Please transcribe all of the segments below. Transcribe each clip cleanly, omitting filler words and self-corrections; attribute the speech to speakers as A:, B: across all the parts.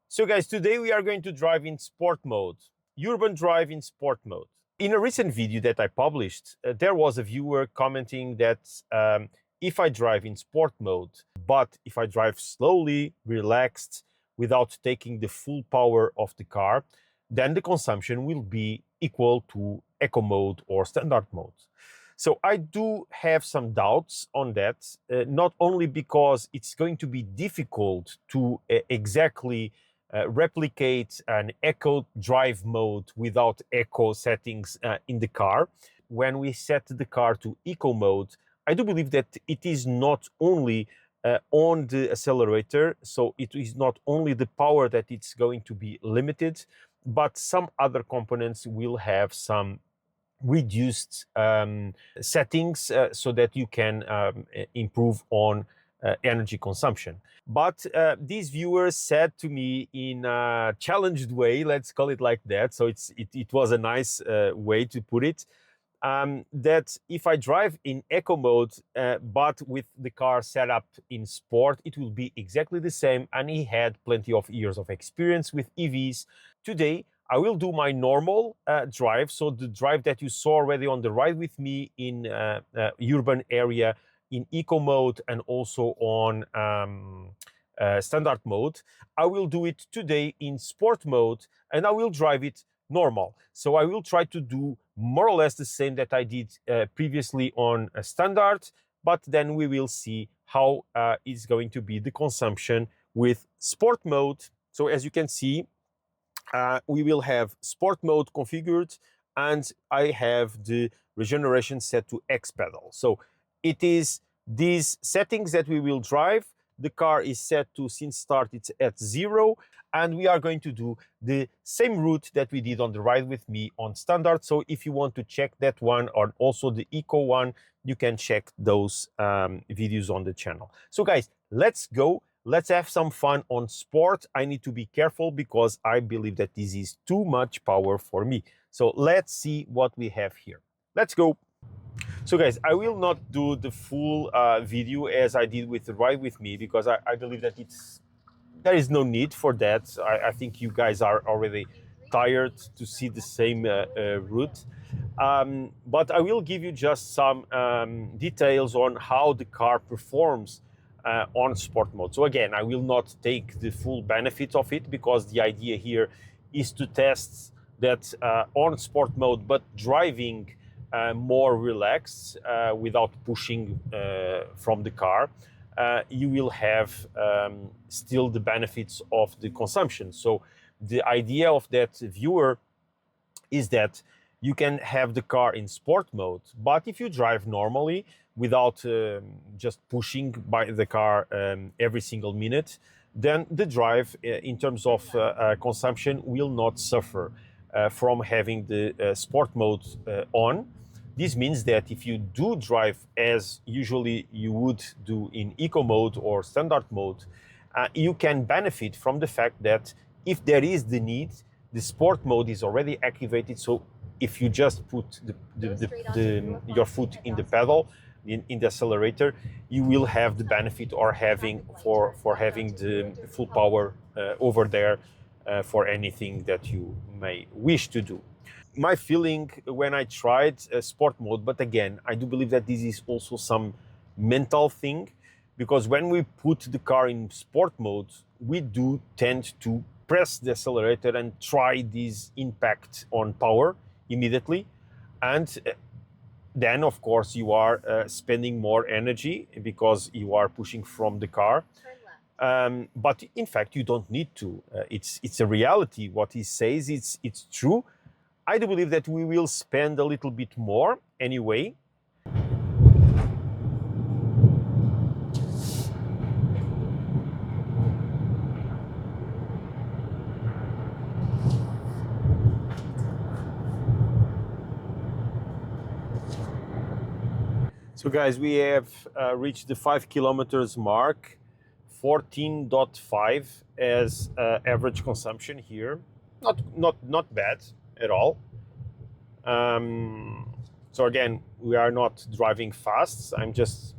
A: So guys, today we are going to drive in sport mode, urban drive in sport mode. In a recent video that I published, there was a viewer commenting that if I drive in sport mode, but if I drive slowly, relaxed, without taking the full power of the car, then the consumption will be equal to eco mode or standard mode. So I do have some doubts on that, not only because it's going to be difficult to exactly replicate an eco drive mode without eco settings in the car. When we set the car to eco mode, I do believe that it is not only on the accelerator, so it is not only the power that it's going to be limited, but some other components will have some reduced settings so that you can improve on energy consumption. But these viewers said to me in a challenged way, let's call it like that, so it was a nice way to put it, that if I drive in eco mode but with the car set up in sport, it will be exactly the same, and he had plenty of years of experience with EVs. Today I will do my normal drive, so the drive that you saw already on the ride with me in urban area in eco mode and also on standard mode. I will do it today in sport mode and I will drive it normal. So I will try to do more or less the same that I did previously on standard, but then we will see how is going to be the consumption with sport mode. So as you can see, we will have sport mode configured and I have the regeneration set to Xpedal. So it is these settings that we will drive. The car is set to, since start, it's at 0, and we are going to do the same route that we did on the ride with me on standard. So if you want to check that one or also the eco one, you can check those videos on the channel. So guys, let's go. Let's have some fun on sport. I need to be careful because I believe that this is too much power for me. So let's see what we have here. Let's go. So guys, I will not do the full video as I did with the ride with me because I believe that there is no need for that. I think you guys are already tired to see the same route. But I will give you just some details on how the car performs on sport mode. So again, I will not take the full benefit of it because the idea here is to test that on sport mode, but driving more relaxed without pushing from the car, you will have still the benefits of the consumption. So the idea of that viewer is that you can have the car in sport mode, but if you drive normally without just pushing by the car every single minute, then the drive in terms of consumption will not suffer from having the sport mode on. This means that if you do drive as usually you would do in eco mode or standard mode, you can benefit from the fact that if there is the need, the sport mode is already activated. So if you just put your foot in the pedal, in the accelerator, you will have the benefit or having the full power over there for anything that you may wish to do. My feeling when I tried sport mode, but again, I do believe that this is also some mental thing, because when we put the car in sport mode, we do tend to press the accelerator and try this impact on power immediately. And then, of course, you are spending more energy because you are pushing from the car. But in fact, you don't need to. It's a reality. What he says, it's true. I do believe that we will spend a little bit more anyway. So guys, we have reached the 5 kilometers mark, 14.5 as average consumption here. Not bad at all. So again, we are not driving fast. I'm just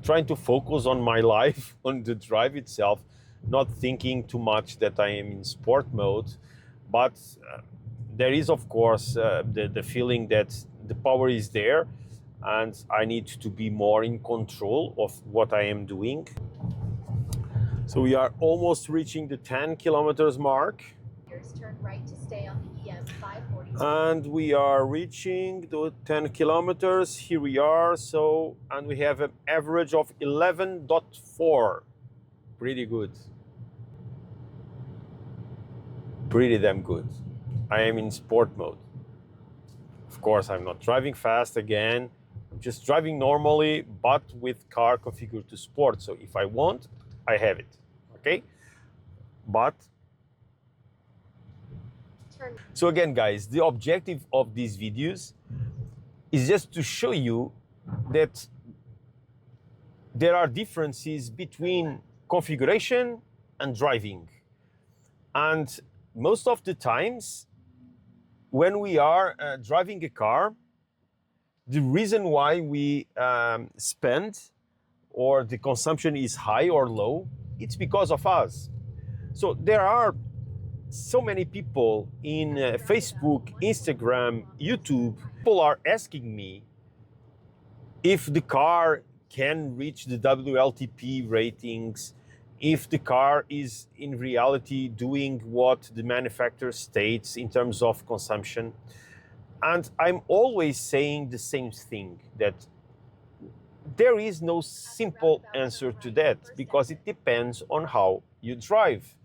A: trying to focus on my life, on the drive itself. not thinking too much that I am in sport mode, but there is, of course, the feeling that the power is there and I need to be more in control of what I am doing. So we are almost reaching the 10 kilometers mark.
B: Turn right to stay on the EM 542.
A: And we are reaching the 10 kilometers. Here we are. So, and we have an average of 11.4. Pretty good. Pretty damn good. I am in sport mode. Of course, I'm not driving fast again. I'm just driving normally, but with car configured to sport. So if I want, I have it. Okay? But so again, guys, the objective of these videos is just to show you that there are differences between configuration and driving. And most of the times, when we are driving a car, the reason why we spend or the consumption is high or low, it's because of us. So there are so many people in Facebook, Instagram, YouTube. People are asking me if the car can reach the WLTP ratings, if the car is in reality doing what the manufacturer states in terms of consumption. And I'm always saying the same thing, that there is no simple answer to that, because it depends on how you drive.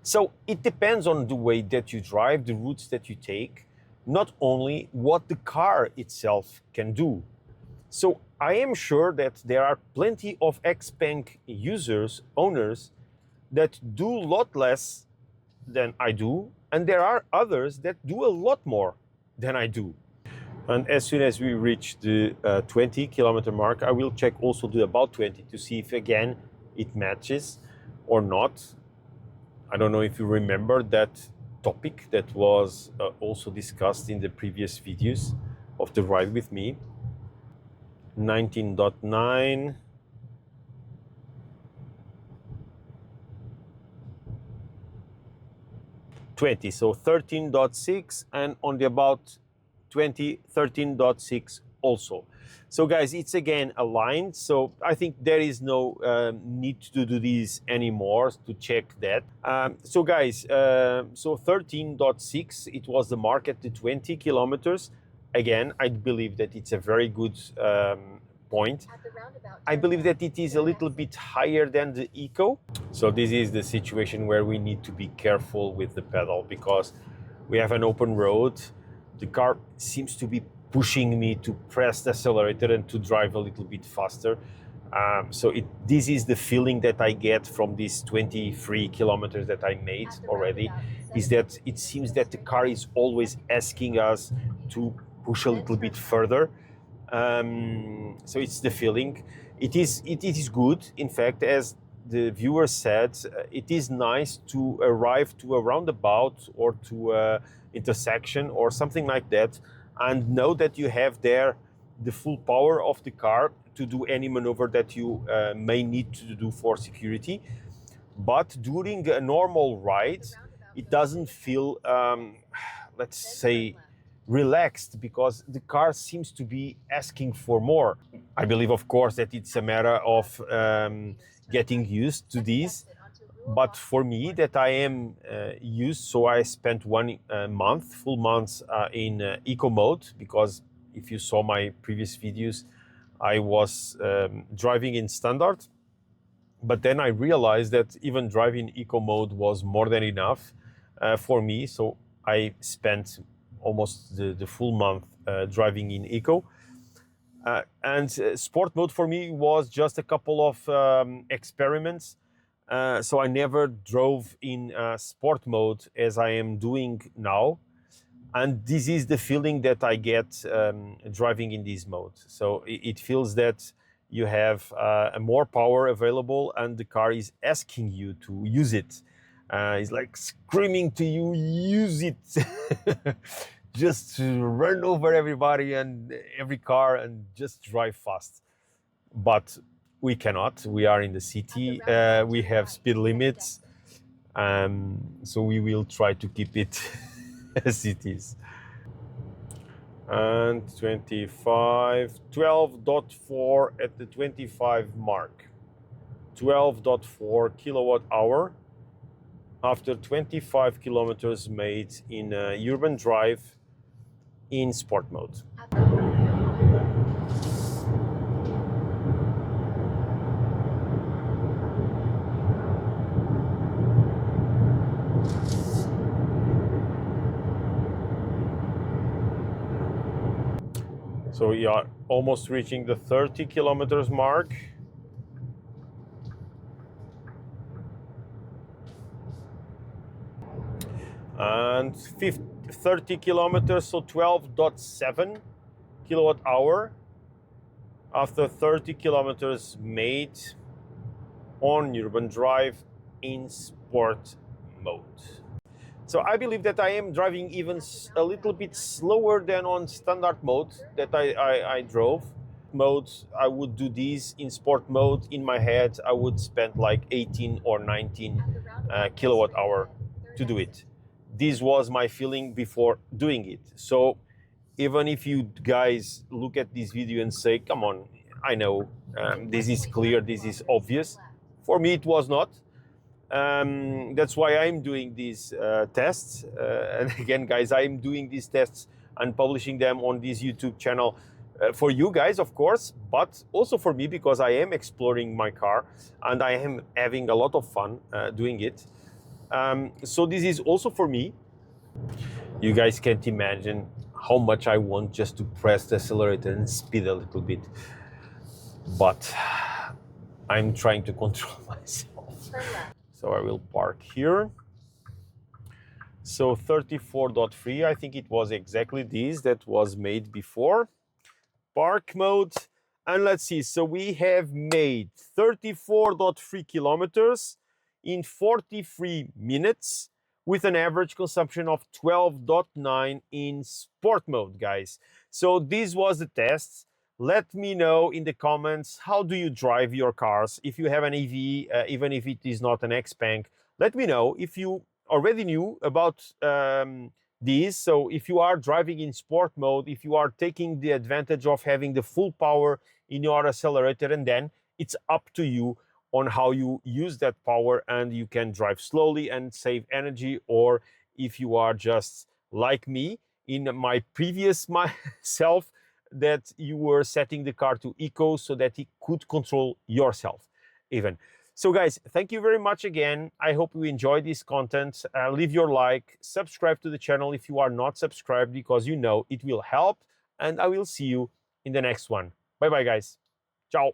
A: So it depends on the way that you drive, the routes that you take, not only what the car itself can do. So I am sure that there are plenty of Xpeng users, owners, that do a lot less than I do, and there are others that do a lot more than I do. And as soon as we reach the 20 kilometer mark, I will check also the about 20 to see if again it matches or not. I don't know if you remember that topic that was also discussed in the previous videos of the ride with me. 19.9. 20, so 13.6, and on the about 20, 13.6 also. So guys, it's again aligned, so I think there is no need to do this anymore to check that. So guys, so 13.6, it was the mark at the 20 kilometers. Again, I believe that it's a very good point. I believe that it is a little bit higher than the Eco. So this is the situation where we need to be careful with the pedal, because we have an open road. The car seems to be pushing me to press the accelerator and to drive a little bit faster. So this is the feeling that I get from these 23 kilometers that I made already, is that it seems that the car is always asking us to push a little bit further. So it's the feeling. It is good. In fact, as the viewer said, it is nice to arrive to a roundabout or to a intersection or something like that, and know that you have there the full power of the car to do any maneuver that you may need to do for security. But during a normal ride, it doesn't feel, let's say, relaxed, because the car seems to be asking for more. I believe, of course, that it's a matter of getting used to this. But for me, that I am used, so I spent 1 month, full month in eco mode, because if you saw my previous videos, I was driving in standard. But then I realized that even driving eco mode was more than enough for me. So I spent almost the full month driving in eco. And sport mode for me was just a couple of experiments. So I never drove in sport mode as I am doing now. And this is the feeling that I get driving in this mode. So it feels that you have more power available and the car is asking you to use it. It's like screaming to you, use it. Just to run over everybody and every car and just drive fast. But We cannot. We are in the city. We have speed limits. So we will try to keep it as it is. And 25, 12.4 at the 25 mark. 12.4 kilowatt hour after 25 kilometers made in urban drive in sport mode. So we are almost reaching the 30 kilometers mark. And 30 kilometers, so 12.7 kilowatt hour after 30 kilometers made on urban drive in sport mode. So I believe that I am driving even a little bit slower than on standard mode that I drove. Modes, I would do these in sport mode. In my head, I would spend like 18 or 19 kilowatt hour to do it. This was my feeling before doing it. So even if you guys look at this video and say, come on, I know, this is clear, this is obvious. For me, it was not. That's why I'm doing these tests. And again, guys, I'm doing these tests and publishing them on this YouTube channel for you guys, of course, but also for me, because I am exploring my car and I am having a lot of fun doing it. So this is also for me. You guys can't imagine how much I want just to press the accelerator and speed a little bit. But I'm trying to control myself. So I will park here. So 34.3, I think it was exactly this that was made before. Park mode. And let's see, so we have made 34.3 kilometers in 43 minutes with an average consumption of 12.9 in sport mode, guys. So this was the test. Let me know in the comments, how do you drive your cars? If you have an EV, even if it is not an Xpeng, let me know if you already knew about these. So if you are driving in sport mode, if you are taking the advantage of having the full power in your accelerator, and then it's up to you on how you use that power, and you can drive slowly and save energy. Or if you are just like me in my previous myself, that you were setting the car to eco so that it could control yourself even. So guys, thank you very much again. I hope you enjoyed this content. Leave your like, subscribe to the channel if you are not subscribed, because you know it will help, and I will see you in the next one. Bye bye, guys. Ciao.